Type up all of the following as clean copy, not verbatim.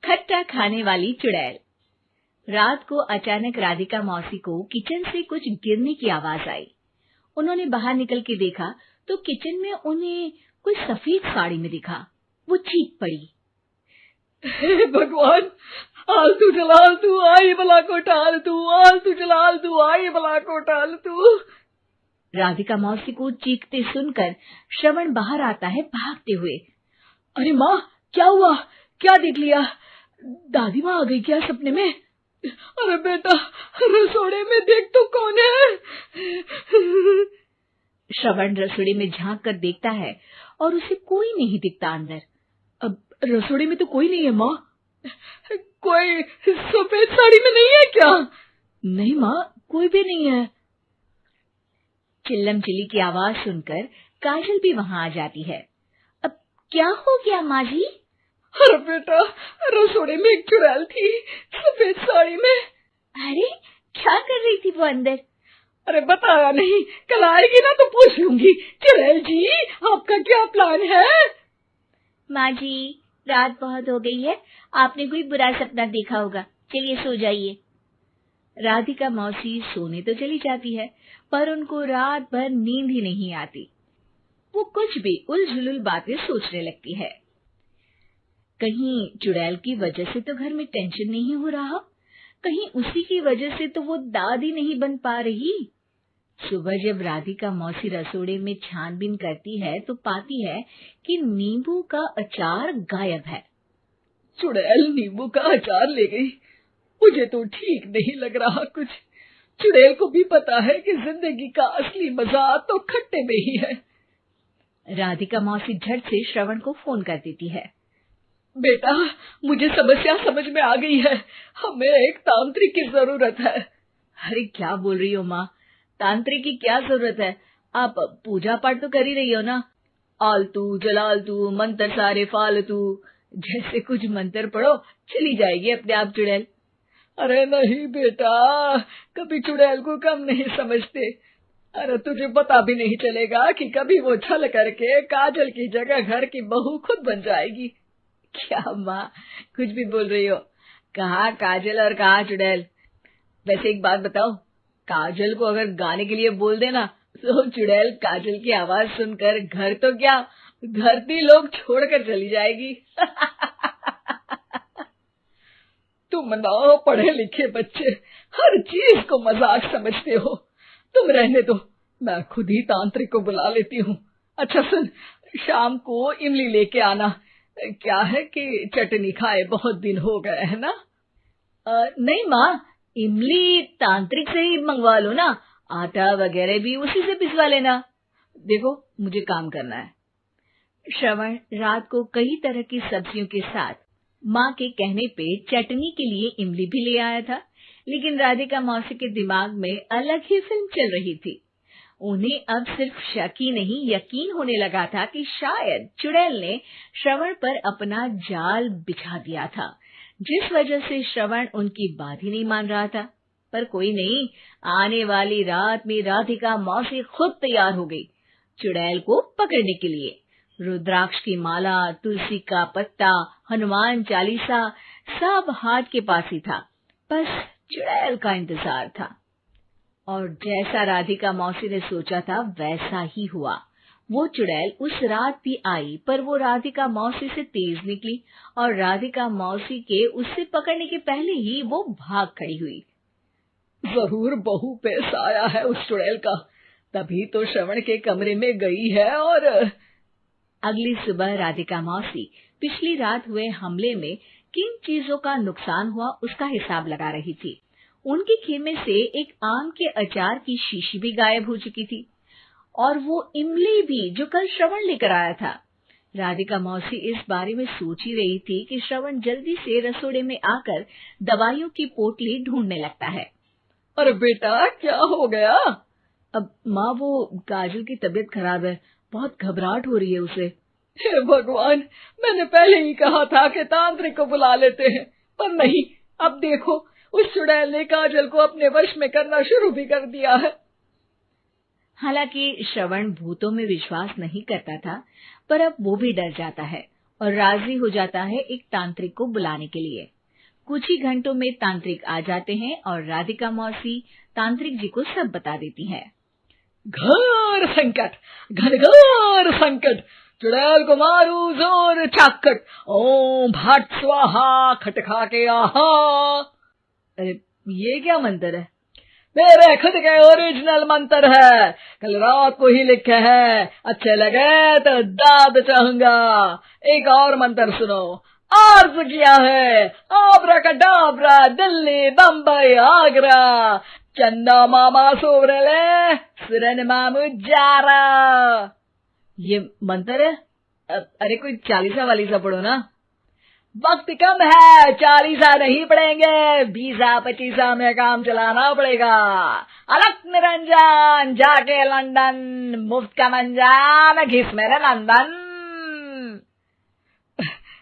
खट्टा खाने वाली चुड़ैल। रात को अचानक राधिका मौसी को किचन से कुछ गिरने की आवाज आई। उन्होंने बाहर निकल के देखा तो किचन में उन्हें कोई सफेद साड़ी में दिखा। वो चीख पड़ी, हे भगवान, आलतू जलाल तू आई भला को टाल तू, आलतू जलाल तू आई भला को टाल तू। राधिका मौसी को चीखते सुनकर श्रवण बाहर आता है भागते हुए। अरे माँ, क्या हुआ? क्या देख लिया? दादी माँ आ गई क्या सपने में? अरे बेटा, रसोड़े में देख तो कौन है? श्रवण रसोड़े में झांक कर देखता है और उसे कोई नहीं दिखता अंदर। अब रसोड़े में तो कोई नहीं है माँ। कोई सफेद साड़ी में नहीं है क्या? नहीं माँ, कोई भी नहीं है। चिल्लम चिल्ली की आवाज सुनकर काजल भी वहां आ जाती है। अब क्या हो गया माँ जी? अरे बेटा, रसोड़े में एक चुड़ैल थी सफेद साड़ी में। अरे क्या कर रही थी वो अंदर? अरे बताया नहीं, कल आएगी ना तो पूछ लूंगी। चुड़ैल जी, आपका क्या प्लान है? माँ जी, रात बहुत हो गई है, आपने कोई बुरा सपना देखा होगा, चलिए सो जाइए। राधिका मौसी सोने तो चली जाती है, पर उनको रात भर नींद ही नहीं आती। वो कुछ भी उलझुल बातें सोचने लगती है। कहीं चुड़ैल की वजह से तो घर में टेंशन नहीं हो रहा, कहीं उसी की वजह से तो वो दादी नहीं बन पा रही। सुबह जब राधिका मौसी रसोड़े में छानबीन करती है तो पाती है कि नींबू का अचार गायब है। चुड़ैल नींबू का अचार ले गई, मुझे तो ठीक नहीं लग रहा कुछ। चुड़ैल को भी पता है कि जिंदगी का असली मजा तो खट्टे में ही है। राधिका मौसी झट से श्रवण को फोन कर देती है। बेटा, मुझे समस्या समझ में आ गई है, हमें एक तांत्रिक की जरूरत है। अरे क्या बोल रही हो माँ, तांत्रिक की क्या जरूरत है? आप पूजा पाठ तो कर ही रही हो ना। आलतू जलालतू मंत्र सारे फालतू जैसे कुछ मंत्र पढ़ो, चली जाएगी अपने आप चुड़ैल। अरे नहीं बेटा, कभी चुड़ैल को कम नहीं समझते। अरे तुझे पता भी नहीं चलेगा कि कभी वो छल करके काजल की जगह घर की बहू खुद बन जाएगी। क्या माँ, कुछ भी बोल रही हो? कहाँ काजल और कहाँ चुड़ैल। वैसे एक बात बताओ, काजल को अगर गाने के लिए बोल देना तो चुड़ैल काजल की आवाज सुनकर घर तो क्या धरती लोग छोड़कर चली जाएगी। तुम ना पढ़े लिखे बच्चे हर चीज को मजाक समझते हो। तुम रहने दो, मैं खुद ही तांत्रिक को बुला लेती हूँ। अच्छा सुन, शाम को इमली लेके आना। क्या है कि चटनी खाए बहुत दिन हो गए है ना। नहीं माँ, इमली तांत्रिक से ही मंगवा लो ना, आटा वगैरह भी उसी से पिसवा लेना। देखो मुझे काम करना है। श्रवण रात को कई तरह की सब्जियों के साथ माँ के कहने पे चटनी के लिए इमली भी ले आया था, लेकिन राधिका मौसी के दिमाग में अलग ही फिल्म चल रही थी। उन्हें अब सिर्फ शक ही नहीं यकीन होने लगा था कि शायद चुड़ैल ने श्रवण पर अपना जाल बिछा दिया था, जिस वजह से श्रवण उनकी बात ही नहीं मान रहा था। पर कोई नहीं, आने वाली रात में राधिका मौसी खुद तैयार हो गई चुड़ैल को पकड़ने के लिए। रुद्राक्ष की माला, तुलसी का पत्ता, हनुमान चालीसा सब हाथ के पास ही था, बस चुड़ैल का इंतजार था। और जैसा राधिका मौसी ने सोचा था वैसा ही हुआ। वो चुड़ैल उस रात भी आई, पर वो राधिका मौसी से तेज निकली और राधिका मौसी के उससे पकड़ने के पहले ही वो भाग खड़ी हुई। जरूर बहू पे साया है उस चुड़ैल का, तभी तो श्रवण के कमरे में गई है। और अगली सुबह राधिका मौसी पिछली रात हुए हमले में किन चीजों का नुकसान हुआ उसका हिसाब लगा रही थी। उनके खेमे से एक आम के अचार की शीशी भी गायब हो चुकी थी, और वो इमली भी जो कल श्रवण लेकर आया था। राधिका मौसी इस बारे में सोच ही रही थी कि श्रवण जल्दी से रसोड़े में आकर दवाइयों की पोटली ढूंढने लगता है। अरे बेटा, क्या हो गया? अब माँ, वो काजल की तबीयत खराब है, बहुत घबराहट हो रही है उसे। हे भगवान, मैंने पहले ही कहा था कि तांत्रिक को बुला लेते हैं, पर नहीं। अब देखो, उस चुड़ैल ने काजल को अपने वश में करना शुरू भी कर दिया है। हालांकि श्रवण भूतों में विश्वास नहीं करता था, पर अब वो भी डर जाता है और राजी हो जाता है एक तांत्रिक को बुलाने के लिए। कुछ ही घंटों में तांत्रिक आ जाते हैं और राधिका मौसी तांत्रिक जी को सब बता देती है। घोर संकट, घनघोर संकट, चुड़ैल को मारू जोर चाकट, ओम भट स्वाहा खटखा के आहा। अरे ये क्या मंत्र है? मेरे खुद के ओरिजिनल मंत्र है, कल रात को ही लिखे हैं, अच्छे लगे तो दाद चाहूंगा। एक और मंत्र सुनो, अर्ज किया है आब्राकडाब्रा, दिल्ली बम्बई आगरा, चंदा मामा सोवरले सुरन मामू जारा। ये मंत्र है? अरे कोई 40 वालीसा पढ़ो ना। वक्त कम है, 40 नहीं पड़ेंगे, 20-25 में काम चलाना पड़ेगा। अलक निरंजन जाके लंदन, मुफ्त का मंजान घिस मेरे नंदन।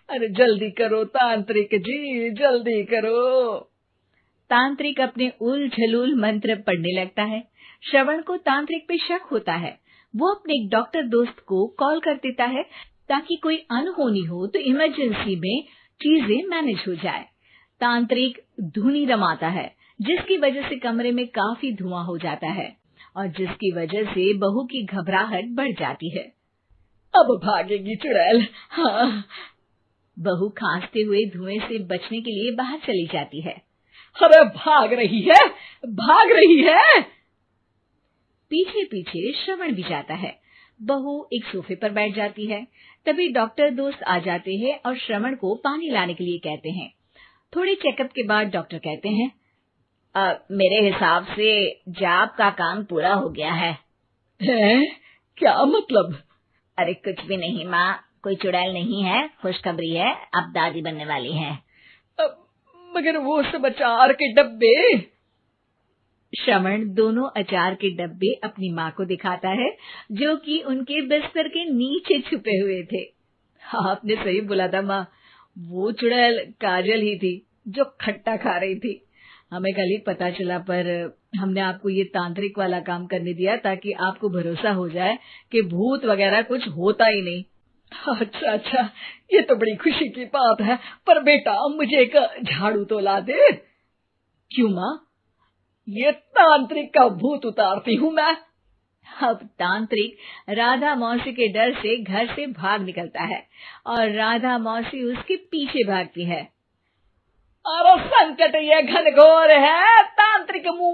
अरे जल्दी करो तांत्रिक जी, जल्दी करो। तांत्रिक अपने उल झलूल मंत्र पढ़ने लगता है। श्रवण को तांत्रिक पे शक होता है। वो अपने एक डॉक्टर दोस्त को कॉल कर देता है ताकि कोई अनहोनी हो तो इमरजेंसी में चीजें मैनेज हो जाए। तांत्रिक धुनी रमाता है, जिसकी वजह से कमरे में काफी धुआं हो जाता है और जिसकी वजह से बहू की घबराहट बढ़ जाती है। अब भागेगी चुड़ैल। हाँ। बहू खांसते हुए धुएं से बचने के लिए बाहर चली जाती है। अरे भाग रही है, भाग रही है। पीछे पीछे श्रवण भी जाता है। बहू एक सोफे पर बैठ जाती है। तभी डॉक्टर दोस्त आ जाते हैं और श्रवण को पानी लाने के लिए कहते हैं। थोड़े चेकअप के बाद डॉक्टर कहते हैं, मेरे हिसाब से जाप का काम पूरा हो गया है। क्या मतलब? अरे कुछ भी नहीं माँ, कोई चुड़ैल नहीं है, खुशखबरी है, अब दादी बनने वाली है। मगर वो सब अचार के डब्बे। श्रवण दोनों अचार के डब्बे अपनी माँ को दिखाता है, जो कि उनके बिस्तर के नीचे छुपे हुए थे। आपने सही बोला था माँ, वो चुड़ैल काजल ही थी जो खट्टा खा रही थी। हमें कल ही पता चला, पर हमने आपको ये तांत्रिक वाला काम करने दिया ताकि आपको भरोसा हो जाए कि भूत वगैरह कुछ होता ही नहीं। अच्छा अच्छा, ये तो बड़ी खुशी की बात है, पर बेटा मुझे एक झाड़ू तो ला दे। क्यों माँ? ये तांत्रिक का भूत उतारती हूँ मैं। अब तांत्रिक राधा मौसी के डर से घर से भाग निकलता है और राधा मौसी उसके पीछे भागती है। अरे संकट ये घनघोर है, तांत्रिक मुंह